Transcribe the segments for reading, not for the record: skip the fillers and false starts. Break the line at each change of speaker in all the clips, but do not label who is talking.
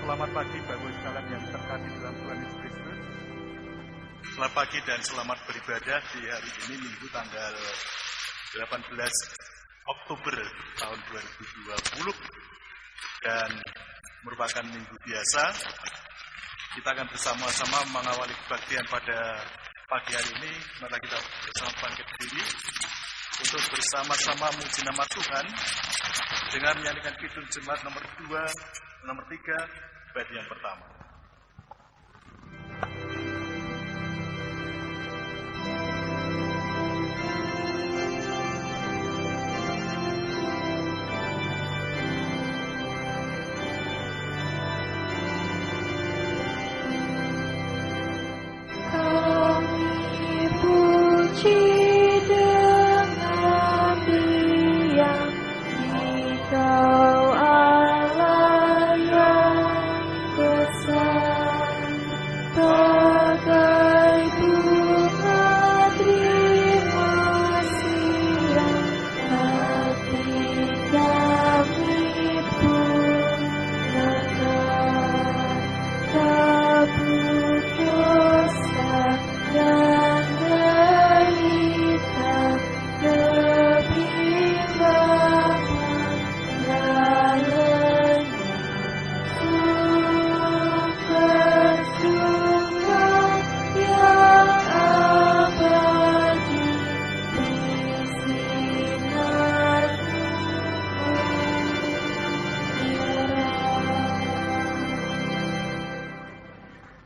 Selamat pagi Bapak sekalian yang terkasih dalam Tuhan Yesus Kristus. Selamat pagi dan selamat beribadah di hari ini Minggu tanggal 18 Oktober tahun 2020 dan merupakan minggu biasa. Kita akan bersama-sama mengawali kebaktian pada pagi hari ini. Mari kita bersama bangkit berdiri untuk bersama-sama memuji nama Tuhan dengan menyanyikan kidung jemaat nomor 2, nomor 3, bait yang pertama.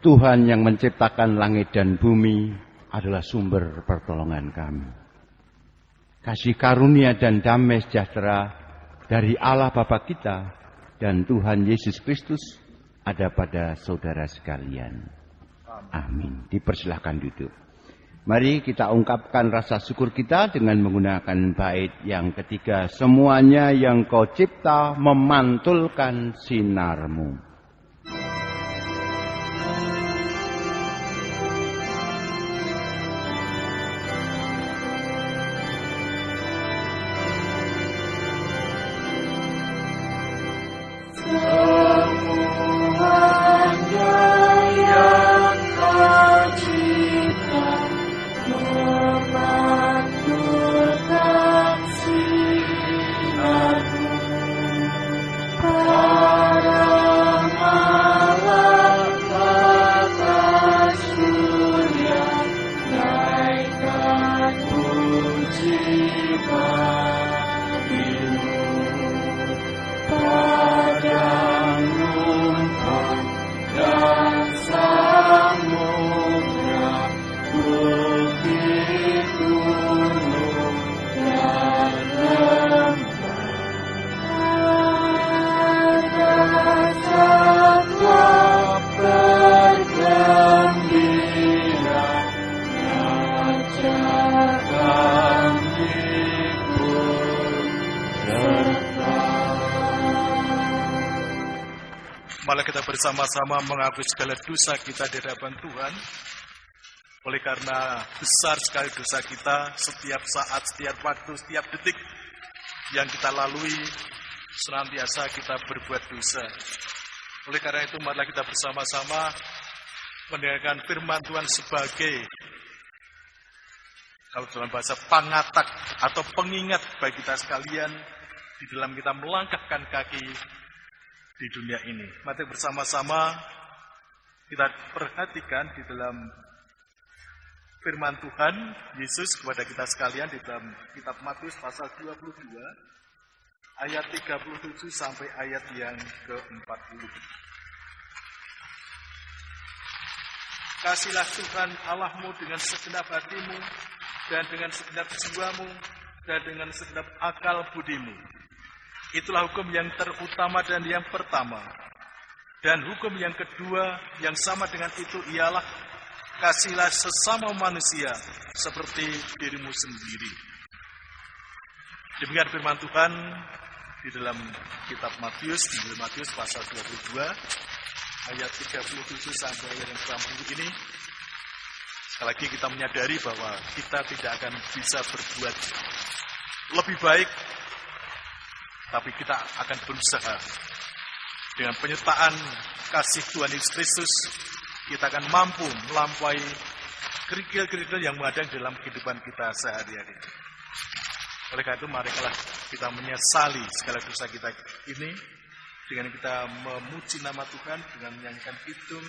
Tuhan yang menciptakan langit dan bumi adalah sumber pertolongan kami. Kasih karunia dan damai sejahtera dari Allah Bapa kita dan Tuhan Yesus Kristus ada pada saudara sekalian. Amin. Dipersilahkan duduk. Mari kita ungkapkan rasa syukur kita dengan menggunakan bait yang ketiga. Semuanya yang kau cipta memantulkan sinarmu.
Bersama-sama mengakui segala dosa kita di hadapan Tuhan. Oleh karena besar sekali dosa kita, setiap saat, setiap waktu, setiap detik yang kita lalui, senantiasa kita berbuat dosa. Oleh karena itu, marilah kita bersama-sama mendengarkan firman Tuhan sebagai, kalau dalam bahasa pangatak atau pengingat bagi kita sekalian, di dalam kita melangkahkan kaki di dunia ini. Mari bersama-sama kita perhatikan di dalam firman Tuhan Yesus kepada kita sekalian di dalam kitab Matius pasal 22 ayat 37 sampai ayat yang ke-40. Kasihlah Tuhan Allahmu dengan segenap hatimu dan dengan segenap jiwamu dan dengan segenap akal budimu. Itulah hukum yang terutama dan yang pertama. Dan hukum yang kedua yang sama dengan itu ialah kasihlah sesama manusia seperti dirimu sendiri. Demikian firman Tuhan di dalam kitab Matius, di dalam Matius pasal 22 ayat 37 sampai ayat yang 40 ini. Sekali lagi kita menyadari bahwa kita tidak akan bisa berbuat lebih baik, tapi kita akan berusaha Dengan penyertaan kasih Tuhan Yesus Kristus, kita akan mampu melampaui kerikil-kerikil yang menghadang dalam kehidupan kita sehari-hari. Oleh karena itu, marilah kita menyesali segala dosa kita ini dengan kita memuji nama Tuhan dengan menyanyikan kidung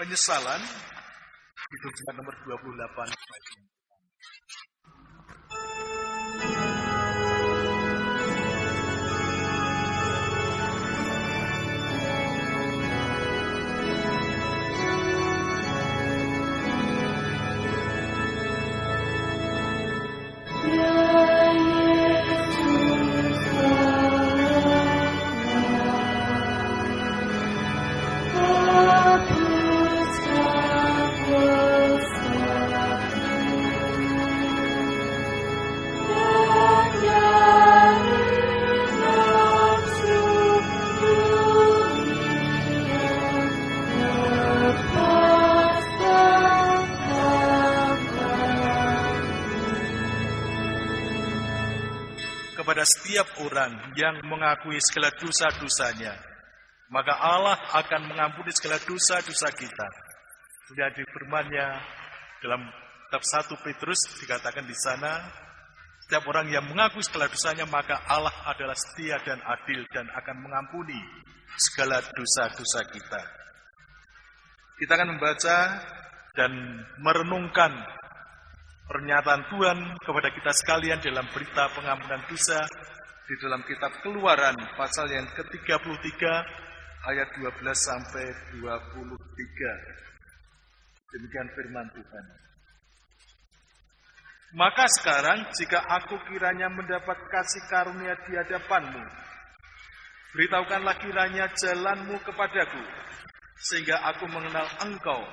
penyesalan, kidung jemaat nomor 28. Kepada setiap orang yang mengakui segala dosa-dosanya, maka Allah akan mengampuni segala dosa-dosa kita. Jadi firman-Nya dalam kitab 1 Petrus dikatakan di sana, setiap orang yang mengakui segala dosanya, maka Allah adalah setia dan adil dan akan mengampuni segala dosa-dosa kita. Kita akan membaca dan merenungkan pernyataan Tuhan kepada kita sekalian dalam berita pengampunan dosa di dalam kitab Keluaran pasal yang ke-33 ayat 12 sampai 23. Demikian firman Tuhan. Maka sekarang jika aku kiranya mendapat kasih karunia di hadapanmu, beritahukanlah kiranya jalanmu kepadaku, sehingga aku mengenal engkau,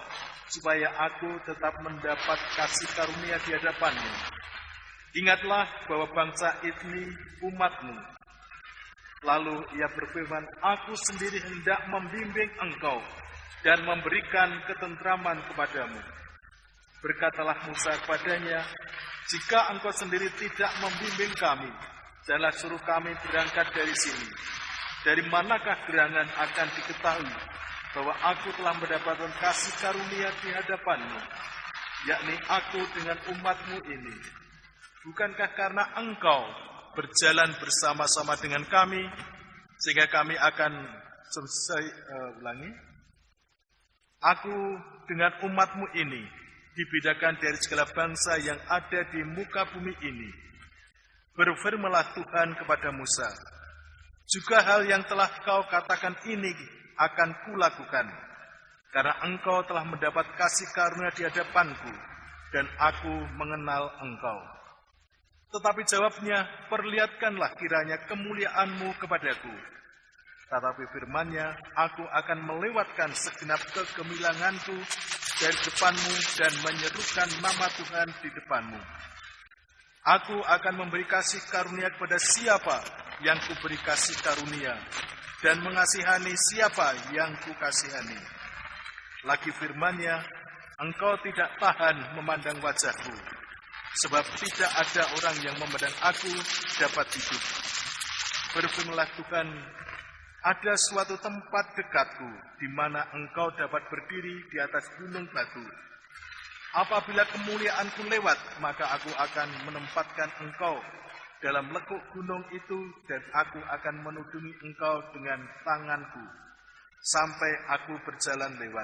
supaya aku tetap mendapat kasih karunia di hadapanmu. Ingatlah bahwa bangsa ini umatmu. Lalu ia berfirman, aku sendiri hendak membimbing engkau dan memberikan ketentraman kepadamu. Berkatalah Musa kepadanya, jika engkau sendiri tidak membimbing kami, janganlah suruh kami berangkat dari sini. Dari manakah gerangan akan diketahui bahwa aku telah mendapatkan kasih karunia di hadapanmu, yakni aku dengan umatmu ini. Bukankah karena engkau berjalan bersama-sama dengan kami, sehingga kami akan aku dengan umatmu ini dibedakan dari segala bangsa yang ada di muka bumi ini. Berfirmanlah Tuhan kepada Musa, juga hal yang telah kau katakan ini akan kulakukan, karena engkau telah mendapat kasih karunia di hadapanku, dan aku mengenal engkau. Tetapi jawabnya, perlihatkanlah kiranya kemuliaanmu kepadaku. Tetapi firman-Nya, aku akan melewatkan segenap kegemilanganku dari depanmu dan menyerukan nama Tuhan di depanmu. Aku akan memberi kasih karunia kepada siapa yang kuberi kasih karunia, dan mengasihani siapa yang kukasihani. Lagi firman-Nya, engkau tidak tahan memandang wajahku, sebab tidak ada orang yang memandang aku dapat hidup. Berfirmanlah Tuhan, ada suatu tempat dekatku, di mana engkau dapat berdiri di atas gunung batu. Apabila kemuliaanku lewat, maka aku akan menempatkan engkau dalam lekuk gunung itu, dan aku akan menudungi engkau dengan tanganku, sampai aku berjalan lewat.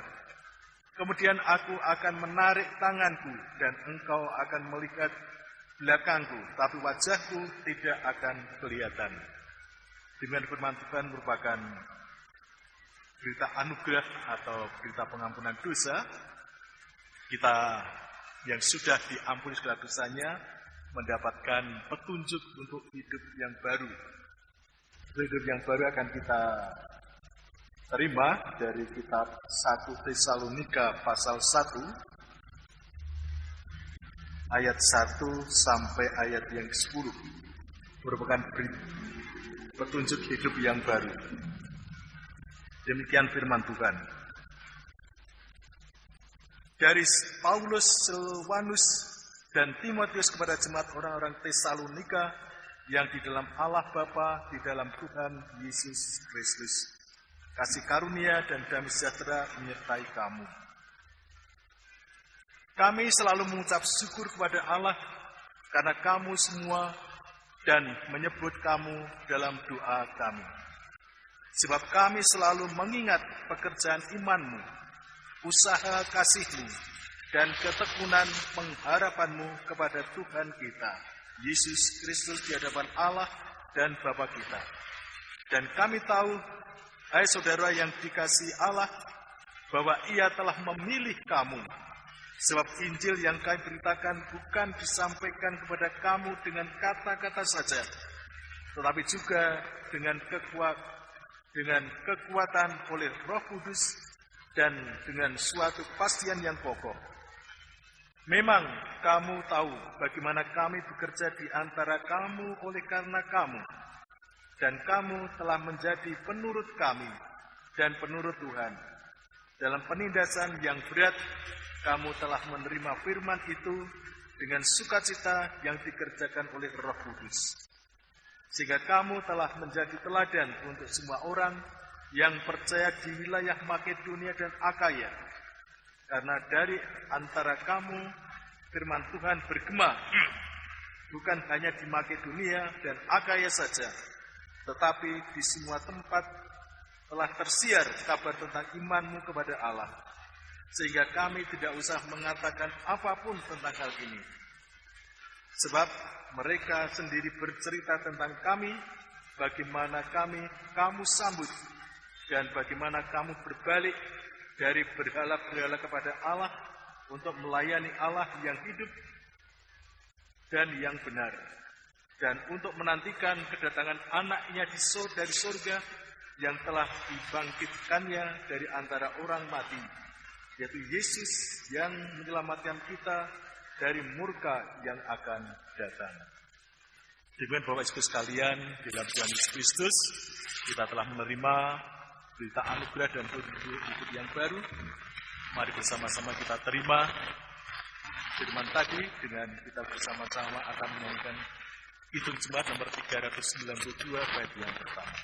Kemudian aku akan menarik tanganku, dan engkau akan melihat belakangku, tapi wajahku tidak akan kelihatan. Demikian firman Tuhan merupakan berita anugerah atau berita pengampunan dosa. Kita yang sudah diampuni segala dosanya mendapatkan petunjuk untuk hidup yang baru. Hidup yang baru akan kita terima dari kitab 1 Tesalonika pasal 1 ayat 1 sampai ayat yang 10. Merupakan petunjuk hidup yang baru. Demikian firman Tuhan. Dari Paulus, Silvanus, dan Timotius kepada jemaat orang-orang Tesalonika yang di dalam Allah Bapa, di dalam Tuhan Yesus Kristus. kasih karunia dan damai sejahtera menyertai kamu. Kami selalu mengucap syukur kepada Allah karena kamu semua dan menyebut kamu dalam doa kami. Sebab kami selalu mengingat pekerjaan iman-Mu, usaha kasih-Mu, dan ketekunan pengharapan-Mu kepada Tuhan kita, Yesus Kristus di hadapan Allah dan Bapa kita. Dan kami tahu, hai saudara yang dikasihi Allah, bahwa Ia telah memilih kamu. Sebab Injil yang kami beritakan bukan disampaikan kepada kamu dengan kata-kata saja, tetapi juga dengan kekuatan oleh Roh Kudus dan dengan suatu kepastian yang kokoh. Memang kamu tahu bagaimana kami bekerja di antara kamu oleh karena kamu, dan kamu telah menjadi penurut kami dan penurut Tuhan. Dalam penindasan yang berat, kamu telah menerima firman itu dengan sukacita yang dikerjakan oleh Roh Kudus. Sehingga kamu telah menjadi teladan untuk semua orang yang percaya di wilayah Makedonia dan Akaya. Karena dari antara kamu firman Tuhan bergema, bukan hanya di Makedonia dan Akaya saja, tetapi di semua tempat telah tersiar kabar tentang iman-Mu kepada Allah. Sehingga kami tidak usah mengatakan apapun tentang hal ini. Sebab mereka sendiri bercerita tentang kami, bagaimana kamu sambut, dan bagaimana kamu berbalik dari berhala-berhala kepada Allah untuk melayani Allah yang hidup dan yang benar, dan untuk menantikan kedatangan anaknya dari surga yang telah dibangkitkannya dari antara orang mati, yaitu Yesus yang menyelamatkan kita dari murka yang akan datang. Demikian Bapak Ibu sekalian, di dalam Tuhan Yesus Kristus, kita telah menerima berita anugerah dan hidup yang baru. Mari bersama-sama kita terima firman tadi dengan kita bersama-sama akan menyanyikan Kidung Jemaat nomor 392 bait yang pertama.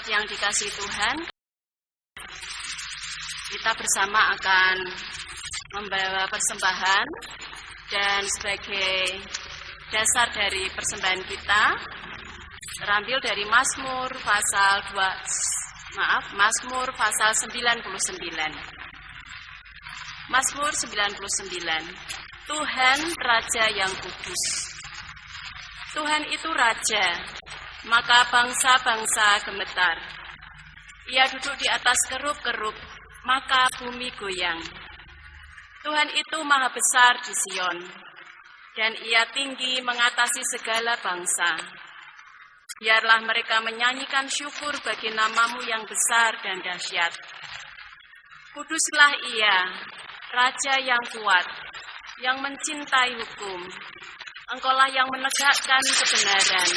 Yang dikasihi Tuhan, kita bersama akan membawa persembahan, dan sebagai dasar dari persembahan kita terambil dari Mazmur pasal 99. Mazmur 99. Tuhan Raja yang kudus. Tuhan itu Raja, maka bangsa-bangsa gemetar. Ia duduk di atas kerub-kerub, maka bumi goyang. Tuhan itu maha besar di Sion, dan Ia tinggi mengatasi segala bangsa. Biarlah mereka menyanyikan syukur bagi nama-Mu yang besar dan dahsyat. Kuduslah Ia, Raja yang kuat, yang mencintai hukum. Engkaulah yang menegakkan kebenaran,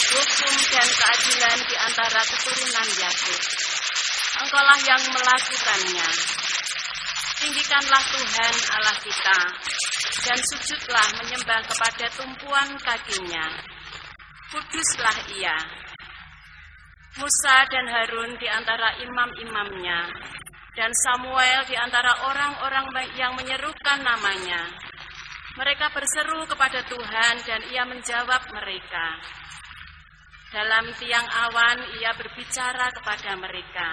hukum dan keadilan di antara keturunan Yakub. Engkaulah yang melakukannya. Tinggikanlah Tuhan Allah kita, dan sujudlah menyembah kepada tumpuan kakinya. Kuduslah Ia. Musa dan Harun di antara imam-imamnya, dan Samuel di antara orang-orang yang menyerukan namanya. Mereka berseru kepada Tuhan dan Ia menjawab mereka. Dalam tiang awan Ia berbicara kepada mereka.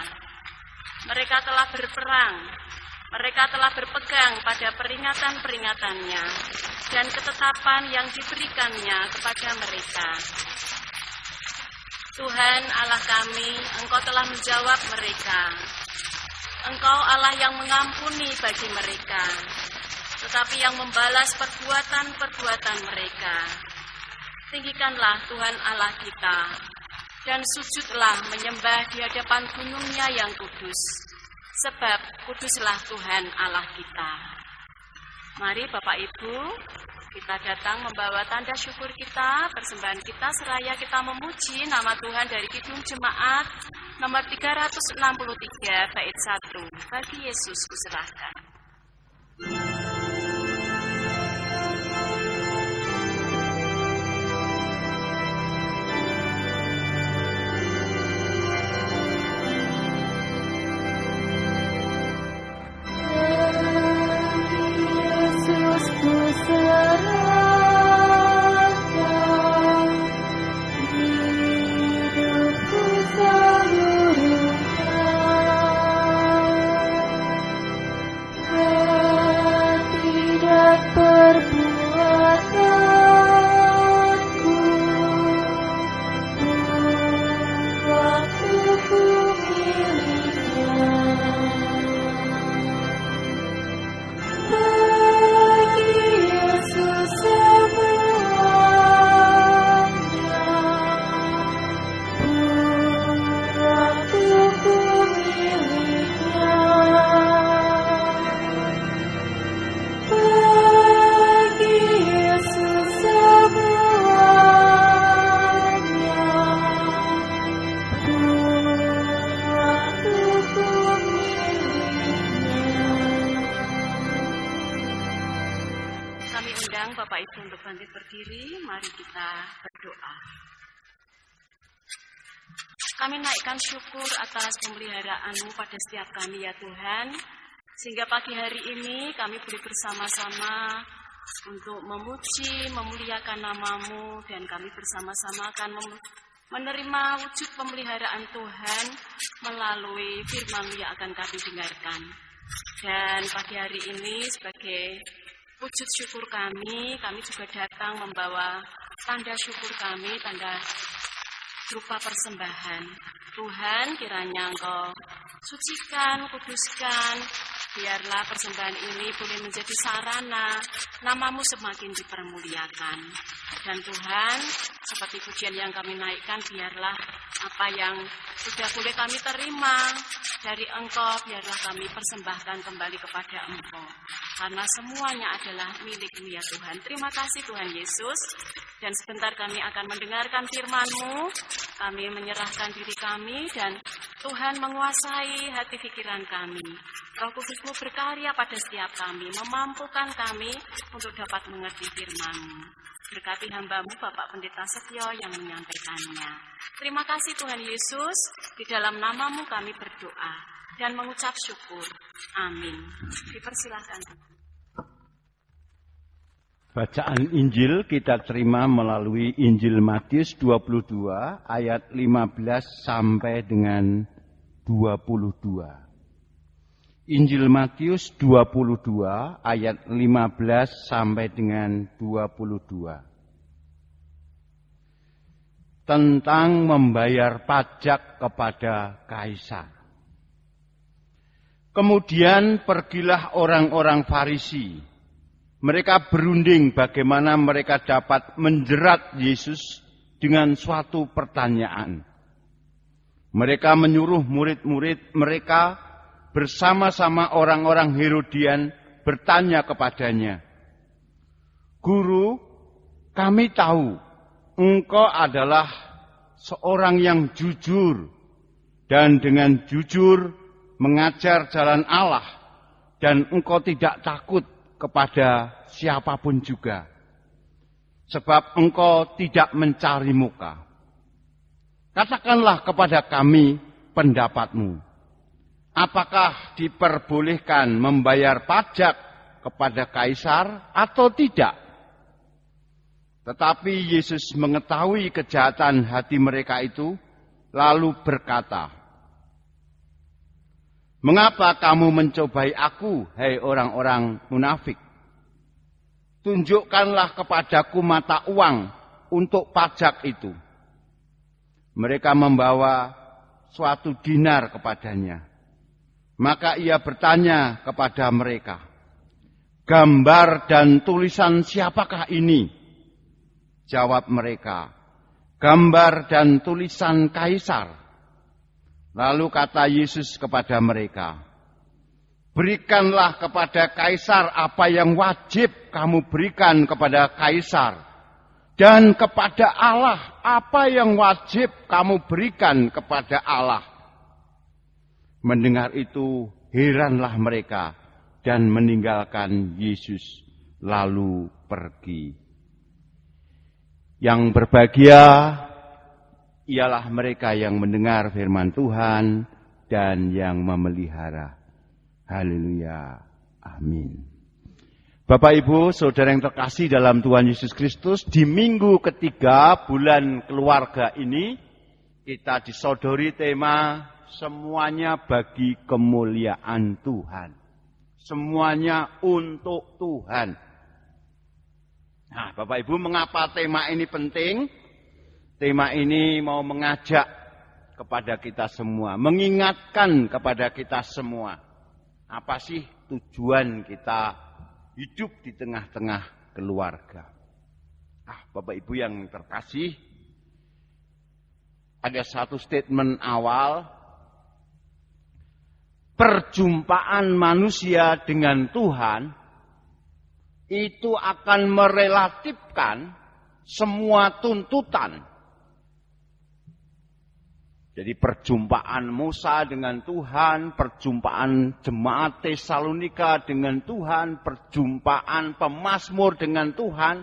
Mereka telah berperang, mereka telah berpegang pada peringatan-peringatannya dan ketetapan yang diberikannya kepada mereka. Tuhan Allah kami, Engkau telah menjawab mereka. Engkau Allah yang mengampuni bagi mereka, tetapi yang membalas perbuatan-perbuatan mereka. Tinggikanlah Tuhan Allah kita, dan sujudlah menyembah di hadapan gunung-Nya yang kudus, sebab kuduslah Tuhan Allah kita. Mari Bapak Ibu, kita datang membawa tanda syukur kita, persembahan kita, seraya kita memuji nama Tuhan dari Kidung Jemaat nomor 363 bait 1. Bagi Yesus kuserahkan. Bapak Ibu untuk bangkit berdiri, mari kita berdoa. Kami naikkan syukur atas pemeliharaan-Mu pada setiap kami ya Tuhan, sehingga pagi hari ini kami boleh bersama-sama untuk memuji, memuliakan nama-Mu, dan kami bersama-sama akan menerima wujud pemeliharaan Tuhan melalui firman-Mu yang akan kami dengarkan. Dan pagi hari ini sebagai wujud syukur kami juga datang membawa tanda syukur kami, tanda berupa persembahan. Tuhan, kiranya Engkau sucikan, kuduskan, biarlah persembahan ini boleh menjadi sarana nama-Mu semakin dipermuliakan. Dan Tuhan, seperti pujian yang kami naikkan, biarlah apa yang sudah boleh kami terima dari Engkau, biarlah kami persembahkan kembali kepada Engkau. Karena semuanya adalah milik-Mu ya Tuhan. Terima kasih Tuhan Yesus. Dan sebentar kami akan mendengarkan firman-Mu. Kami menyerahkan diri kami dan Tuhan menguasai hati pikiran kami. Roh Kudus-Mu berkarya pada setiap kami, memampukan kami untuk dapat mengerti firman-Mu. Berkati hamba-Mu Bapak Pendeta Setio yang menyampaikannya. Terima kasih Tuhan Yesus, di dalam nama-Mu kami berdoa dan mengucap syukur. Amin. Dipersilakan.
Bacaan Injil kita terima melalui Injil Matius 22 ayat 15 sampai dengan 22. Injil Matius 22 ayat 15 sampai dengan 22. Tentang membayar pajak kepada kaisar. Kemudian pergilah orang-orang Farisi. Mereka berunding bagaimana mereka dapat menjerat Yesus dengan suatu pertanyaan. Mereka menyuruh murid-murid mereka bersama-sama orang-orang Herodian bertanya kepadanya, "Guru, kami tahu engkau adalah seorang yang jujur dan dengan jujur mengajar jalan Allah dan engkau tidak takut kepada siapapun juga. Sebab engkau tidak mencari muka. Katakanlah kepada kami pendapatmu. Apakah diperbolehkan membayar pajak kepada kaisar atau tidak?" Tetapi Yesus mengetahui kejahatan hati mereka itu, lalu berkata, "Mengapa kamu mencobai aku, hai orang-orang munafik? Tunjukkanlah kepadaku mata uang untuk pajak itu." Mereka membawa suatu dinar kepadanya. Maka ia bertanya kepada mereka, "Gambar dan tulisan siapakah ini?" Jawab mereka, "Gambar dan tulisan kaisar." Lalu kata Yesus kepada mereka, "Berikanlah kepada kaisar apa yang wajib kamu berikan kepada kaisar, dan kepada Allah apa yang wajib kamu berikan kepada Allah." Mendengar itu, heranlah mereka dan meninggalkan Yesus lalu pergi. Yang berbahagia ialah mereka yang mendengar firman Tuhan dan yang memelihara. Haleluya. Amin. Bapak Ibu, saudara yang terkasih dalam Tuhan Yesus Kristus, di minggu ketiga bulan keluarga ini, kita disodori tema semuanya bagi kemuliaan Tuhan. Semuanya untuk Tuhan. Nah, Bapak Ibu, mengapa tema ini penting? Tema ini mau mengajak kepada kita semua, mengingatkan kepada kita semua. Apa sih tujuan kita hidup di tengah-tengah keluarga? Bapak Ibu yang terkasih, ada satu statement awal. Perjumpaan manusia dengan Tuhan itu akan merelatifkan semua tuntutan. Jadi perjumpaan Musa dengan Tuhan, perjumpaan jemaat Tesalonika dengan Tuhan, perjumpaan pemazmur dengan Tuhan,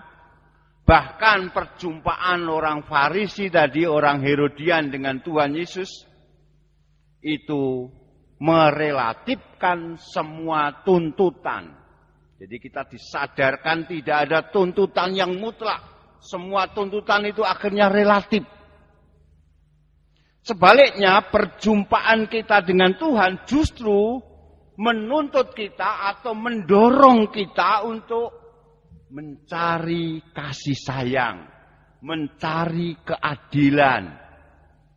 bahkan perjumpaan orang Farisi tadi, orang Herodian dengan Tuhan Yesus, itu merelatifkan semua tuntutan. Jadi kita disadarkan tidak ada tuntutan yang mutlak. Semua tuntutan itu akhirnya relatif. Sebaliknya, perjumpaan kita dengan Tuhan justru menuntut kita atau mendorong kita untuk mencari kasih sayang, mencari keadilan,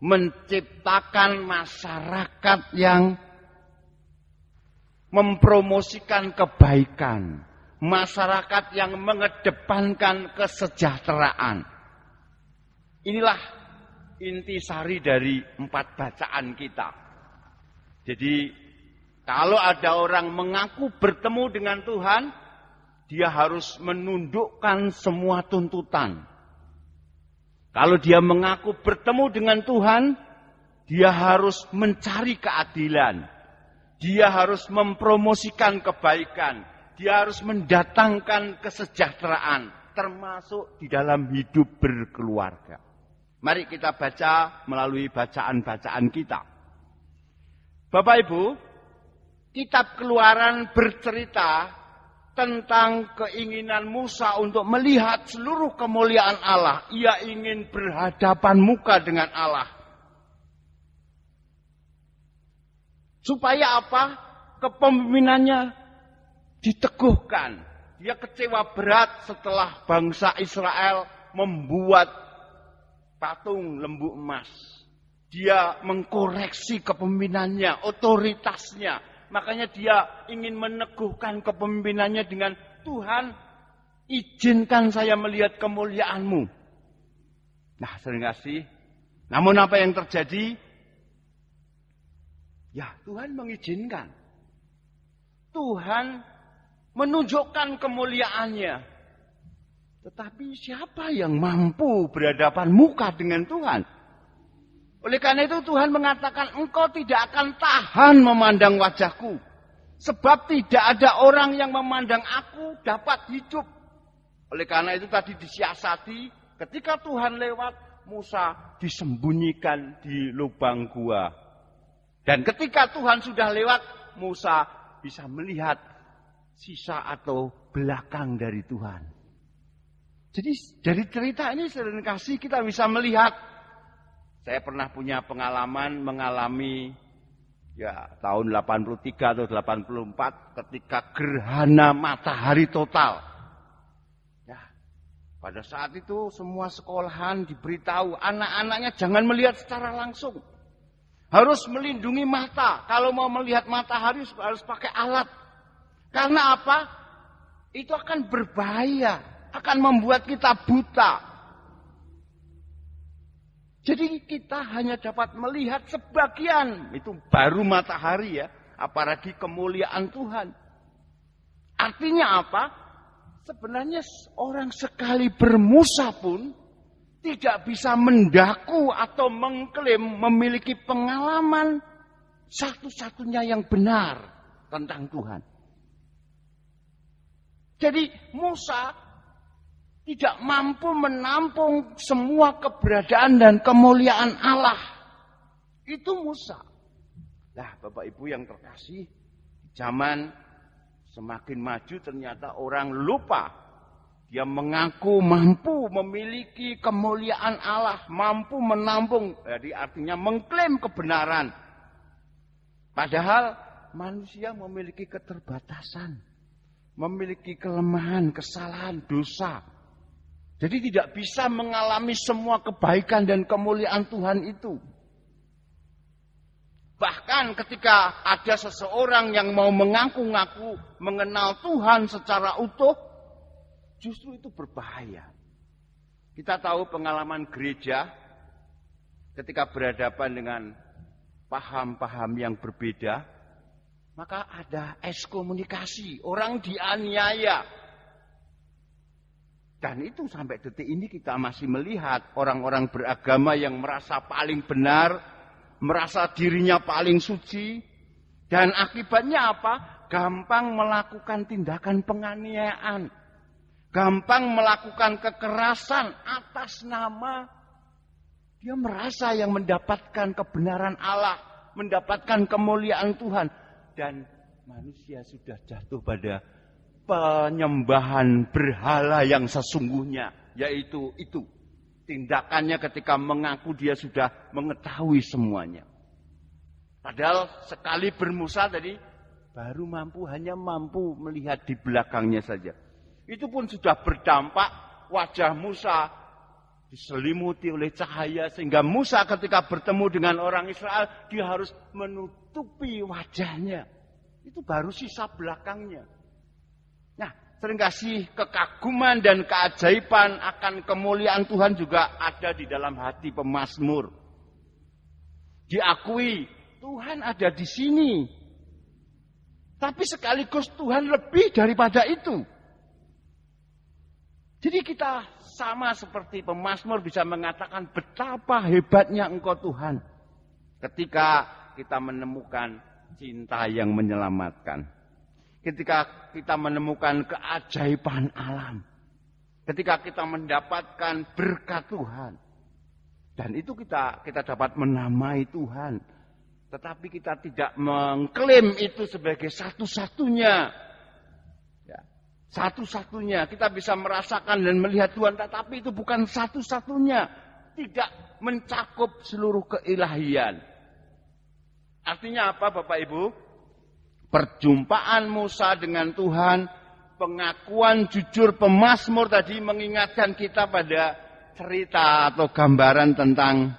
menciptakan masyarakat yang mempromosikan kebaikan, masyarakat yang mengedepankan kesejahteraan. Inilah intisari dari 4 bacaan kita. Jadi, kalau ada orang mengaku bertemu dengan Tuhan, dia harus menundukkan semua tuntutan. Kalau dia mengaku bertemu dengan Tuhan, dia harus mencari keadilan. Dia harus mempromosikan kebaikan. Dia harus mendatangkan kesejahteraan, termasuk di dalam hidup berkeluarga. Mari kita baca melalui bacaan-bacaan kita. Bapak Ibu, kitab Keluaran bercerita tentang keinginan Musa untuk melihat seluruh kemuliaan Allah. Ia ingin berhadapan muka dengan Allah. Supaya apa? Kepemimpinannya diteguhkan. Dia kecewa berat setelah bangsa Israel membuat patung lembu emas. Dia mengkoreksi kepemimpinannya, otoritasnya. Makanya dia ingin meneguhkan kepemimpinannya dengan, Tuhan, izinkan saya melihat kemuliaan-Mu. Nah, sering kasih. Namun apa yang terjadi? Ya, Tuhan mengizinkan. Tuhan menunjukkan kemuliaannya. Tetapi siapa yang mampu berhadapan muka dengan Tuhan? Oleh karena itu Tuhan mengatakan, engkau tidak akan tahan memandang wajahku. Sebab tidak ada orang yang memandang aku dapat hidup. Oleh karena itu tadi disiasati, ketika Tuhan lewat, Musa disembunyikan di lubang gua. Dan ketika Tuhan sudah lewat, Musa bisa melihat sisa atau belakang dari Tuhan. Jadi dari cerita ini sering kasih kita bisa melihat. Saya pernah punya pengalaman mengalami tahun 83 atau 84 ketika gerhana matahari total. Ya, pada saat itu semua sekolahan diberitahu anak-anaknya jangan melihat secara langsung. Harus melindungi mata. Kalau mau melihat matahari harus pakai alat. Karena apa? Itu akan berbahaya. Akan membuat kita buta. Jadi kita hanya dapat melihat sebagian. Itu baru matahari ya. Apalagi kemuliaan Tuhan. Artinya apa? Sebenarnya orang sekali bermusa pun tidak bisa mendaku atau mengklaim memiliki pengalaman satu-satunya yang benar tentang Tuhan. Jadi Musa tidak mampu menampung semua keberadaan dan kemuliaan Allah. Itu Musa. Nah, Bapak Ibu yang terkasih, zaman semakin maju ternyata orang lupa. Dia mengaku mampu memiliki kemuliaan Allah, mampu menampung, jadi artinya mengklaim kebenaran. Padahal manusia memiliki keterbatasan, memiliki kelemahan, kesalahan, dosa. Jadi tidak bisa mengalami semua kebaikan dan kemuliaan Tuhan itu. Bahkan ketika ada seseorang yang mau mengaku-ngaku mengenal Tuhan secara utuh, justru itu berbahaya. Kita tahu pengalaman gereja ketika berhadapan dengan paham-paham yang berbeda, maka ada ekskomunikasi, orang dianiaya. Dan itu sampai detik ini kita masih melihat orang-orang beragama yang merasa paling benar, merasa dirinya paling suci, dan akibatnya apa? Gampang melakukan tindakan penganiayaan, gampang melakukan kekerasan atas nama dia merasa yang mendapatkan kebenaran Allah, mendapatkan kemuliaan Tuhan, dan manusia sudah jatuh pada penyembahan berhala yang sesungguhnya, yaitu itu. Tindakannya ketika mengaku dia sudah mengetahui semuanya. Padahal sekali bermusa tadi, baru hanya mampu melihat di belakangnya saja. Itu pun sudah berdampak, wajah Musa diselimuti oleh cahaya, sehingga Musa ketika bertemu dengan orang Israel, dia harus menutupi wajahnya. Itu baru sisa belakangnya. Nah, seringkali kekaguman dan keajaiban akan kemuliaan Tuhan juga ada di dalam hati pemazmur. Diakui, Tuhan ada di sini. Tapi sekaligus Tuhan lebih daripada itu. Jadi kita sama seperti pemazmur bisa mengatakan betapa hebatnya Engkau Tuhan. Ketika kita menemukan cinta yang menyelamatkan. Ketika kita menemukan keajaiban alam. Ketika kita mendapatkan berkat Tuhan. Dan itu kita dapat menamai Tuhan. Tetapi kita tidak mengklaim itu sebagai satu-satunya. Ya, satu-satunya. Kita bisa merasakan dan melihat Tuhan. Tetapi itu bukan satu-satunya. Tidak mencakup seluruh keilahian. Artinya apa Bapak Ibu? Perjumpaan Musa dengan Tuhan, pengakuan jujur pemazmur tadi mengingatkan kita pada cerita atau gambaran tentang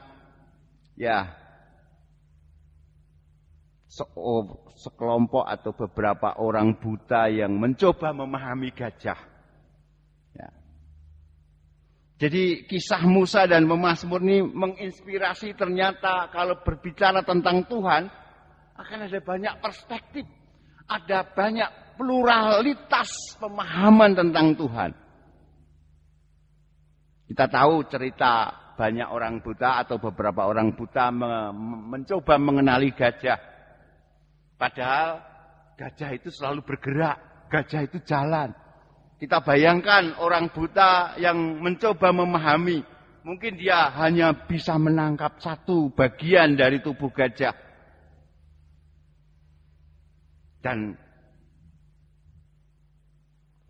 sekelompok atau beberapa orang buta yang mencoba memahami gajah. Ya. Jadi kisah Musa dan pemazmur ini menginspirasi ternyata kalau berbicara tentang Tuhan akan ada banyak perspektif, ada banyak pluralitas pemahaman tentang Tuhan. Kita tahu cerita banyak orang buta atau beberapa orang buta mencoba mengenali gajah. Padahal gajah itu selalu bergerak, gajah itu jalan. Kita bayangkan orang buta yang mencoba memahami, mungkin dia hanya bisa menangkap satu bagian dari tubuh gajah. Dan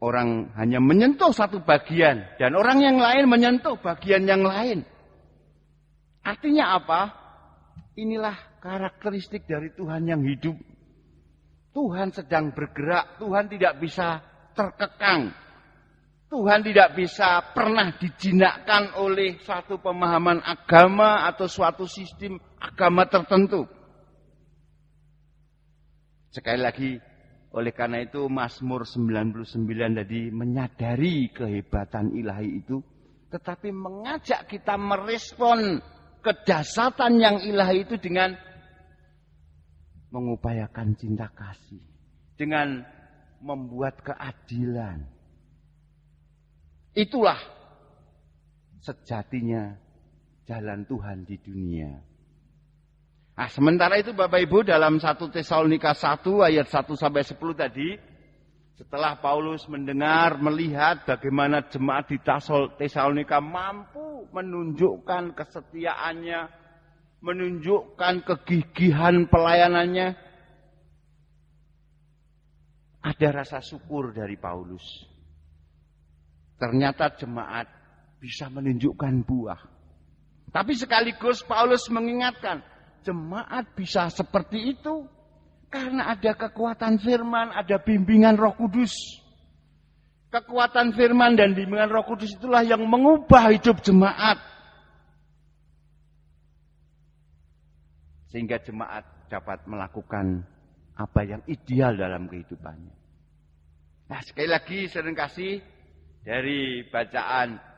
orang hanya menyentuh satu bagian, dan orang yang lain menyentuh bagian yang lain. Artinya apa? Inilah karakteristik dari Tuhan yang hidup. Tuhan sedang bergerak, Tuhan tidak bisa terkekang. Tuhan tidak bisa pernah dijinakkan oleh suatu pemahaman agama atau suatu sistem agama tertentu. Sekali lagi, oleh karena itu Mazmur 99 tadi menyadari kehebatan ilahi itu, tetapi mengajak kita merespon kedasatan yang ilahi itu dengan mengupayakan cinta kasih, dengan membuat keadilan. Itulah sejatinya jalan Tuhan di dunia. Nah, sementara itu Bapak Ibu dalam 1 Tesalonika 1 ayat 1-10 tadi, setelah Paulus mendengar, melihat bagaimana jemaat di Tesalonika mampu menunjukkan kesetiaannya, menunjukkan kegigihan pelayanannya, ada rasa syukur dari Paulus. Ternyata jemaat bisa menunjukkan buah. Tapi sekaligus Paulus mengingatkan, jemaat bisa seperti itu karena ada kekuatan firman, ada bimbingan Roh Kudus. Kekuatan firman dan bimbingan Roh Kudus itulah yang mengubah hidup jemaat. Sehingga jemaat dapat melakukan apa yang ideal dalam kehidupannya. Nah, sekali lagi sering kasih dari bacaan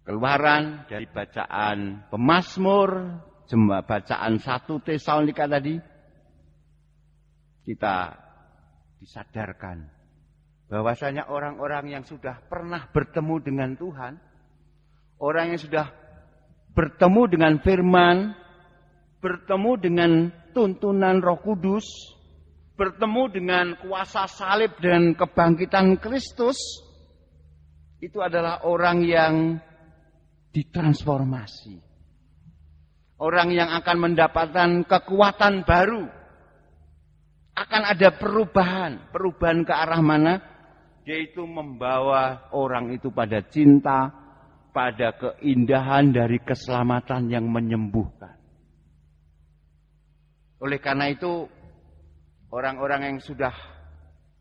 Keluaran, dari bacaan Pemazmur, bacaan 1 Tesalonika tadi, kita disadarkan bahwasanya orang-orang yang sudah pernah bertemu dengan Tuhan, orang yang sudah bertemu dengan firman, bertemu dengan tuntunan Roh Kudus, bertemu dengan kuasa salib dan kebangkitan Kristus, itu adalah orang yang ditransformasi. Orang yang akan mendapatkan kekuatan baru. Akan ada perubahan. Perubahan ke arah mana? Yaitu membawa orang itu pada cinta, pada keindahan dari keselamatan yang menyembuhkan. Oleh karena itu, orang-orang yang sudah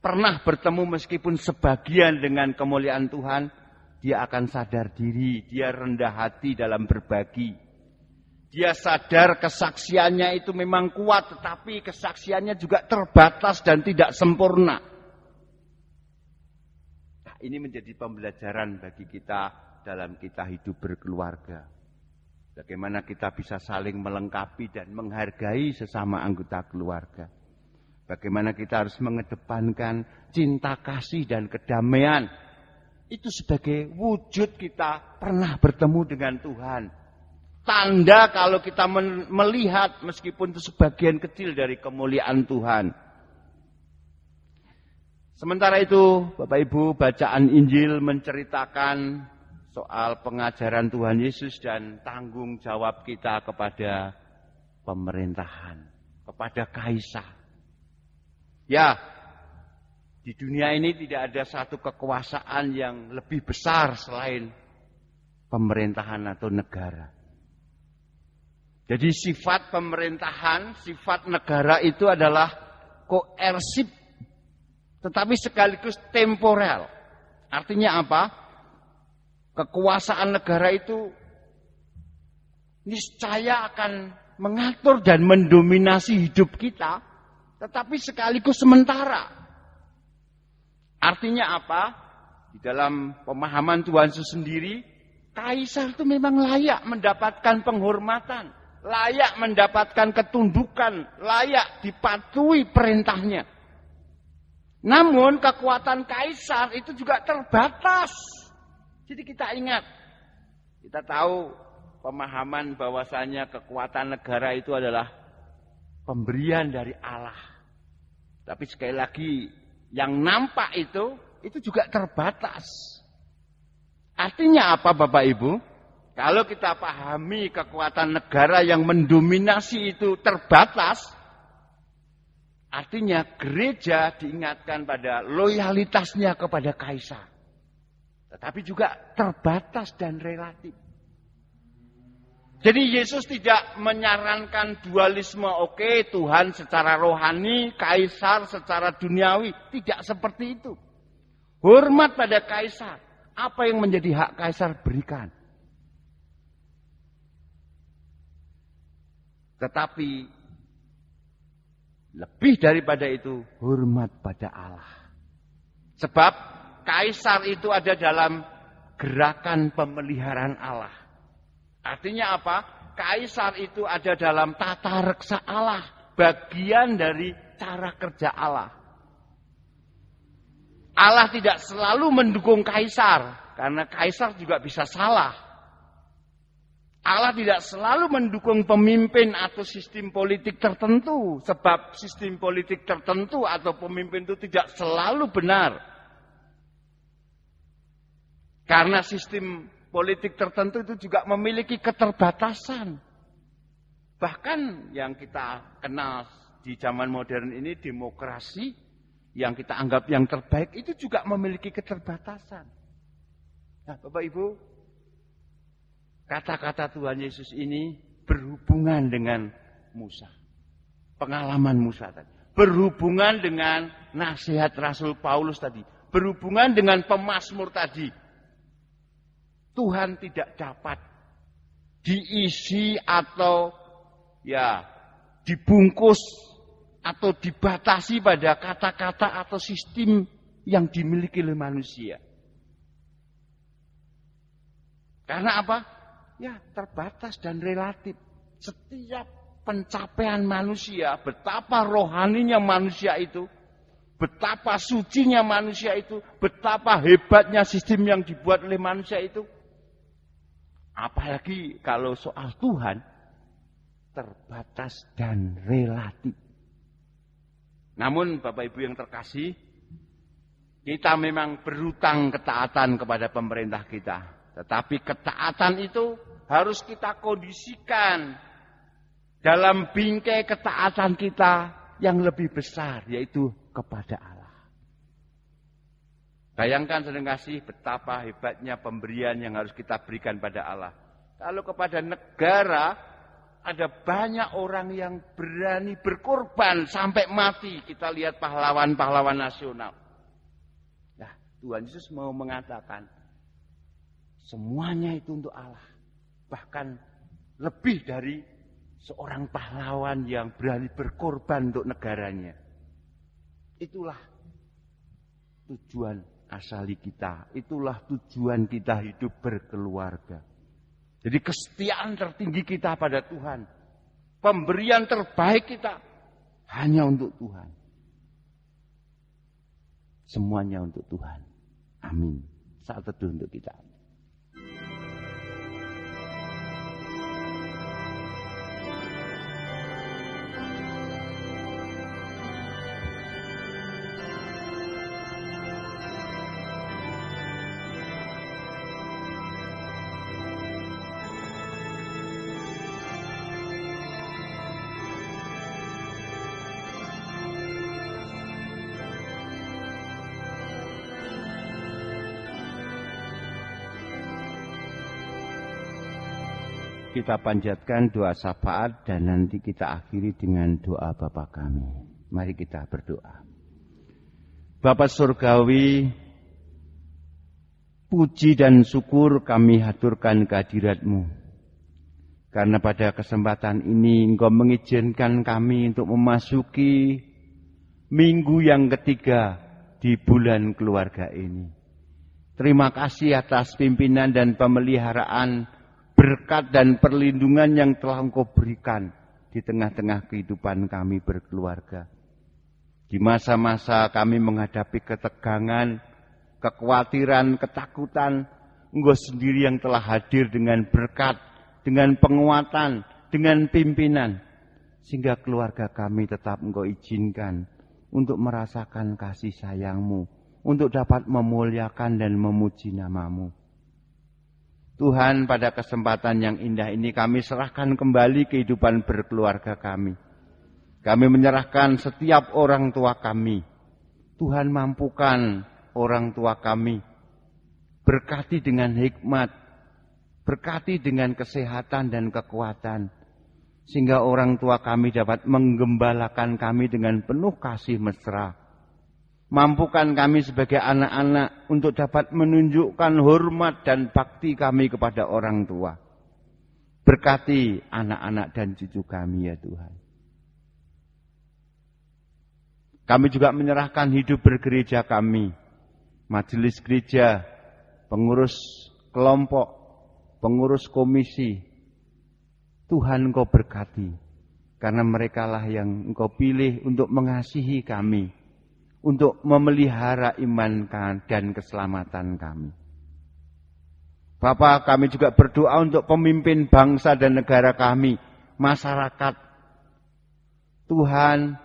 pernah bertemu meskipun sebagian dengan kemuliaan Tuhan, dia akan sadar diri, dia rendah hati dalam berbagi. Dia sadar kesaksiannya itu memang kuat, tetapi kesaksiannya juga terbatas dan tidak sempurna. Nah, ini menjadi pembelajaran bagi kita dalam kita hidup berkeluarga. Bagaimana kita bisa saling melengkapi dan menghargai sesama anggota keluarga. Bagaimana kita harus mengedepankan cinta kasih dan kedamaian. Itu sebagai wujud kita pernah bertemu dengan Tuhan. Tanda kalau kita melihat meskipun itu sebagian kecil dari kemuliaan Tuhan. Sementara itu, Bapak Ibu, bacaan Injil menceritakan soal pengajaran Tuhan Yesus dan tanggung jawab kita kepada pemerintahan, kepada kaisar. Ya, di dunia ini tidak ada satu kekuasaan yang lebih besar selain pemerintahan atau negara. Jadi sifat pemerintahan, sifat negara itu adalah koersif, tetapi sekaligus temporal. Artinya apa? Kekuasaan negara itu niscaya akan mengatur dan mendominasi hidup kita, tetapi sekaligus sementara. Artinya apa? di dalam pemahaman Tuhan Yesus sendiri, kaisar itu memang layak mendapatkan penghormatan, layak mendapatkan ketundukan, layak dipatuhi perintahnya. Namun kekuatan kaisar itu juga terbatas. Jadi kita ingat, kita tahu pemahaman bahwasanya kekuatan negara itu adalah pemberian dari Allah. Tapi sekali lagi, yang nampak itu juga terbatas. Artinya apa Bapak Ibu? Kalau kita pahami kekuatan negara yang mendominasi itu terbatas, artinya gereja diingatkan pada loyalitasnya kepada kaisar. Tetapi juga terbatas dan relatif. Jadi Yesus tidak menyarankan dualisme, oke, Tuhan secara rohani, kaisar secara duniawi. Tidak seperti itu. Hormat pada kaisar. Apa yang menjadi hak kaisar berikan. Tetapi lebih daripada itu, hormat pada Allah. Sebab kaisar itu ada dalam gerakan pemeliharaan Allah. Artinya apa? Kaisar itu ada dalam tata reksa Allah. Bagian dari cara kerja Allah. Allah tidak selalu mendukung kaisar. Karena kaisar juga bisa salah. Allah tidak selalu mendukung pemimpin atau sistem politik tertentu. Sebab sistem politik tertentu atau pemimpin itu tidak selalu benar. Karena sistem politik tertentu itu juga memiliki keterbatasan. Bahkan yang kita kenal di zaman modern ini, demokrasi yang kita anggap yang terbaik itu juga memiliki keterbatasan. Nah, Bapak Ibu, kata-kata Tuhan Yesus ini berhubungan dengan Musa. Pengalaman Musa tadi. Berhubungan dengan nasihat Rasul Paulus tadi. Berhubungan dengan pemazmur tadi. Tuhan tidak dapat diisi atau dibungkus atau dibatasi pada kata-kata atau sistem yang dimiliki oleh manusia. Karena apa? Ya, terbatas dan relatif. Setiap pencapaian manusia, betapa rohaninya manusia itu, betapa sucinya manusia itu, betapa hebatnya sistem yang dibuat oleh manusia itu. Apalagi kalau soal Tuhan, terbatas dan relatif. Namun Bapak Ibu yang terkasih, kita memang berhutang ketaatan kepada pemerintah kita. Tetapi ketaatan itu harus kita kondisikan dalam bingkai ketaatan kita yang lebih besar, yaitu kepada Allah. Bayangkan sedang kasih betapa hebatnya pemberian yang harus kita berikan pada Allah. Kalau kepada negara, ada banyak orang yang berani berkorban sampai mati. Kita lihat pahlawan-pahlawan nasional. Nah, Tuhan Yesus mau mengatakan, semuanya itu untuk Allah. Bahkan lebih dari seorang pahlawan yang berani berkorban untuk negaranya. Itulah tujuan asali kita. Itulah tujuan kita hidup berkeluarga. Jadi kesetiaan tertinggi kita pada Tuhan. Pemberian terbaik kita hanya untuk Tuhan. Semuanya untuk Tuhan. Amin. Saat teduh untuk kita. Kita panjatkan doa syafaat dan nanti kita akhiri dengan doa Bapa kami. Mari kita berdoa. Bapa Surgawi, puji dan syukur kami haturkan kehadirat-Mu. Karena pada kesempatan ini Engkau mengizinkan kami untuk memasuki minggu yang ketiga di bulan keluarga ini. Terima kasih atas pimpinan dan pemeliharaan, berkat dan perlindungan yang telah Engkau berikan di tengah-tengah kehidupan kami berkeluarga. Di masa-masa kami menghadapi ketegangan, kekhawatiran, ketakutan, Engkau sendiri yang telah hadir dengan berkat, dengan penguatan, dengan pimpinan, sehingga keluarga kami tetap Engkau izinkan untuk merasakan kasih sayang-Mu, untuk dapat memuliakan dan memuji nama-Mu. Tuhan, pada kesempatan yang indah ini kami serahkan kembali kehidupan berkeluarga kami. Kami menyerahkan setiap orang tua kami. Tuhan, mampukan orang tua kami. Berkati dengan hikmat, berkati dengan kesehatan dan kekuatan, sehingga orang tua kami dapat menggembalakan kami dengan penuh kasih mesra. Mampukan kami sebagai anak-anak untuk dapat menunjukkan hormat dan bakti kami kepada orang tua. Berkati anak-anak dan cucu kami ya Tuhan. Kami juga menyerahkan hidup bergereja kami, majelis gereja, pengurus kelompok, pengurus komisi. Tuhan Engkau berkati, karena merekalah yang Engkau pilih untuk mengasihi kami, untuk memelihara iman dan keselamatan kami. Bapa, kami juga berdoa untuk pemimpin bangsa dan negara kami, masyarakat. Tuhan,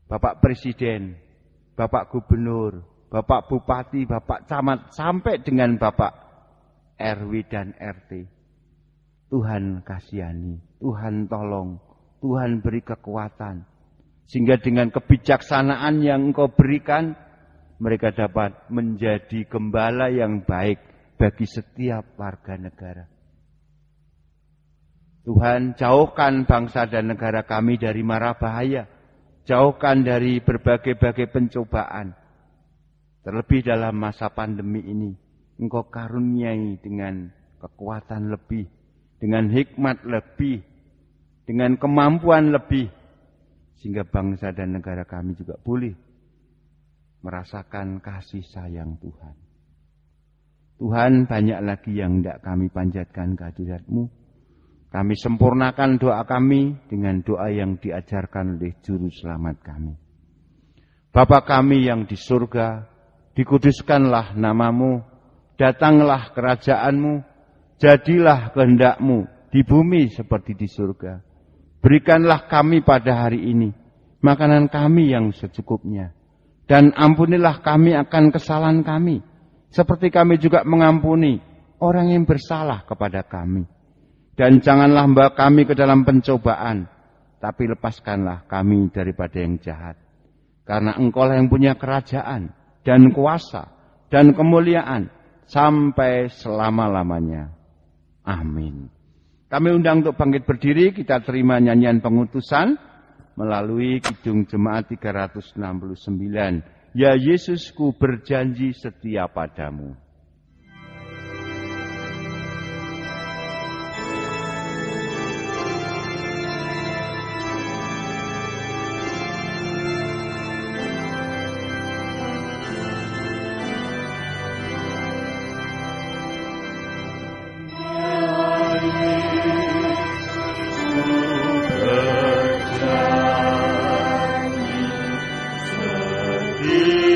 Bapak Presiden, Bapak Gubernur, Bapak Bupati, Bapak Camat, sampai dengan Bapak RW dan RT. Tuhan kasihani, Tuhan tolong, Tuhan beri kekuatan. Sehingga dengan kebijaksanaan yang Engkau berikan, mereka dapat menjadi gembala yang baik bagi setiap warga negara. Tuhan, jauhkan bangsa dan negara kami dari mara bahaya. Jauhkan dari berbagai-bagai pencobaan. Terlebih dalam masa pandemi ini, Engkau karuniai dengan kekuatan lebih, dengan hikmat lebih, dengan kemampuan lebih, sehingga bangsa dan negara kami juga boleh merasakan kasih sayang Tuhan. Tuhan, banyak lagi yang tidak kami panjatkan kehadirat-Mu. Kami sempurnakan doa kami dengan doa yang diajarkan oleh Juru Selamat kami. Bapa kami yang di surga, dikuduskanlah nama-Mu, datanglah kerajaan-Mu, jadilah kehendak-Mu di bumi seperti di surga. Berikanlah kami pada hari ini makanan kami yang secukupnya. Dan ampunilah kami akan kesalahan kami, seperti kami juga mengampuni orang yang bersalah kepada kami. Dan janganlah membawa kami ke dalam pencobaan, tapi lepaskanlah kami daripada yang jahat. Karena Engkau-lah yang punya kerajaan dan kuasa dan kemuliaan sampai selama-lamanya. Amin. Kami undang untuk bangkit berdiri, kita terima nyanyian pengutusan melalui Kidung Jemaat 369. Ya Yesusku berjanji setia padamu.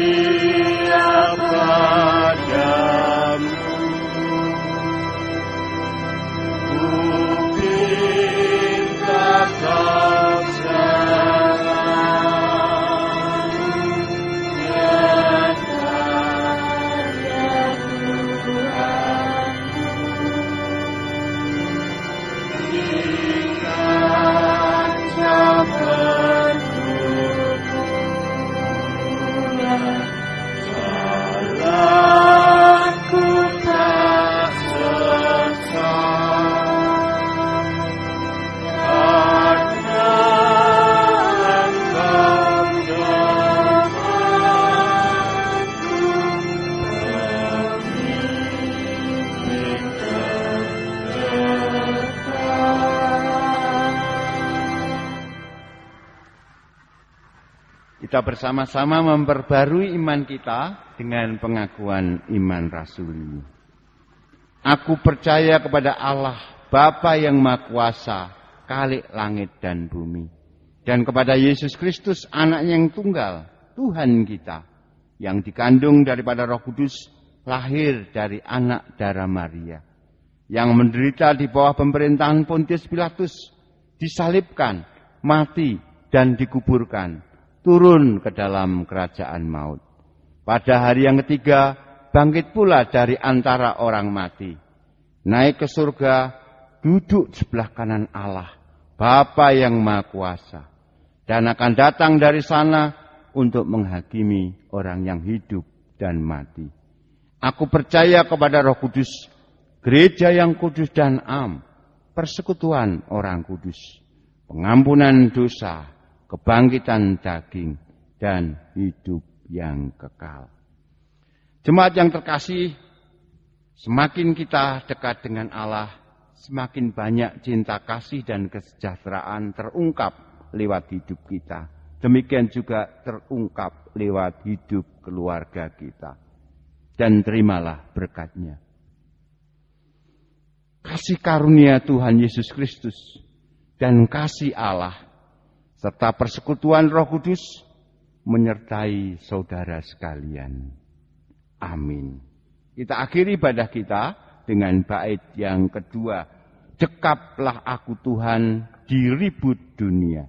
Setia pada
kita bersama-sama memperbarui iman kita dengan pengakuan iman rasuli. Aku percaya kepada Allah, Bapa yang Maha Kuasa, Khalik langit dan bumi, dan kepada Yesus Kristus, Anak-Nya yang tunggal, Tuhan kita, yang dikandung daripada Roh Kudus, lahir dari anak darah Maria, yang menderita di bawah pemerintahan Pontius Pilatus, disalibkan, mati, dan dikuburkan, turun ke dalam kerajaan maut. Pada hari yang ketiga, bangkit pula dari antara orang mati, naik ke surga, duduk sebelah kanan Allah, Bapa yang Maha Kuasa, dan akan datang dari sana untuk menghakimi orang yang hidup dan mati. Aku percaya kepada Roh Kudus, gereja yang kudus dan am, persekutuan orang kudus, pengampunan dosa, kebangkitan daging, dan hidup yang kekal. Jemaat yang terkasih, semakin kita dekat dengan Allah, semakin banyak cinta kasih dan kesejahteraan terungkap lewat hidup kita. Demikian juga terungkap lewat hidup keluarga kita. Dan terimalah berkat-Nya. Kasih karunia Tuhan Yesus Kristus dan kasih Allah serta persekutuan Roh Kudus menyertai saudara sekalian. Amin. Kita akhiri ibadah kita dengan bait yang kedua. Dekaplah aku Tuhan di ribut dunia.